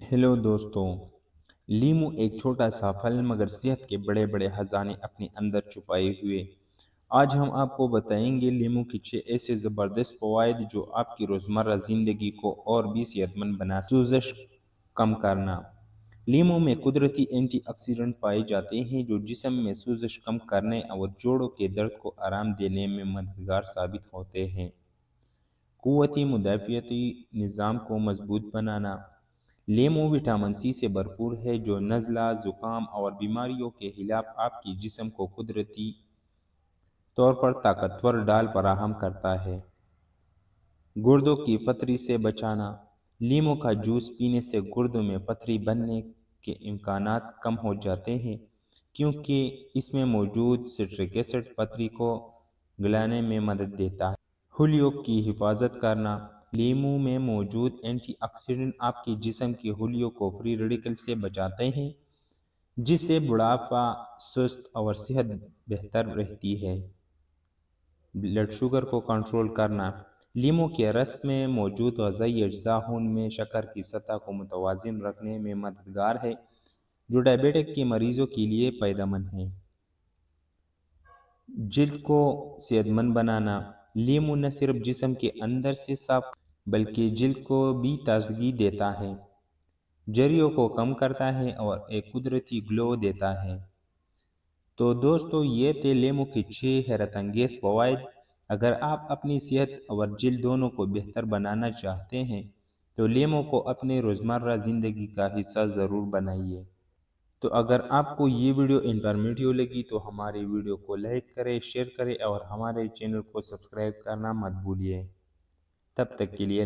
Hello दोस्तों। लीमू एक छोटा सा फल मगर सेहत के बड़े बड़े खजाने अपने अंदर छुपाए हुए। आज हम आपको बताएंगे लीमू के 6 ऐसे ज़बरदस्त फ़वाइद जो आपकी रोज़मर्रा ज़िंदगी को और भी सेहतमंद बना सूजश कम करना। लीमू में कुदरती एंटीऑक्सीडेंट पाए जाते हैं जो जिस्म में सूजश कम करने और जोड़ों के दर्द को आराम देने में मददगार साबित होते हैं। क़ुव्वती मुदाफ़ियती निज़ाम को मजबूत बनाना। लीमू विटामिन सी से भरपूर है जो नज़ला, ज़ुकाम और बीमारियों के खिलाफ आपकी जिस्म को कुदरती तौर पर ताकतवर डाल फराहम करता है। गुर्दों की पथरी से बचाना। लीमू का जूस पीने से गुर्दों में पथरी बनने के इम्कानात कम हो जाते हैं क्योंकि इसमें मौजूद सिट्रिक एसिड पथरी को गलाने में मदद देता है। हुलियों की हिफाजत करना। लीमू में मौजूद एंटीऑक्सीडेंट आपके जिस्म की हुलियों को फ्री रेडिकल से बचाते हैं जिससे बुढ़ापा, सुस्त और सेहत बेहतर रहती है। ब्लड शुगर को कंट्रोल करना। लीमू के रस में मौजूद ग़िज़ाई अज्जा खून में शक्कर की सतह को मुतवाज़िन रखने में मददगार है जो डायबिटिक के मरीजों के लिए फ़ायदेमंद है। जिल्द को सेहतमंद बनाना। लीमू न सिर्फ जिस्म के अंदर से साफ बल्कि जिल्द को भी ताजगी देता है, झुर्रियों को कम करता है और एक कुदरती ग्लो देता है। तो दोस्तों ये थे लीमू के 6 हैरत अंगेज़ फ़वाइद। अगर आप अपनी सेहत और जिल्द दोनों को बेहतर बनाना चाहते हैं तो लीमू को अपने रोज़मर्रा ज़िंदगी का हिस्सा ज़रूर बनाइए। तो अगर आपको ये वीडियो इंफॉर्मेटिव लगी तो हमारे वीडियो को लाइक करें, शेयर करें और हमारे चैनल को सब्सक्राइब करना मत भूलिए। तब तक के लिए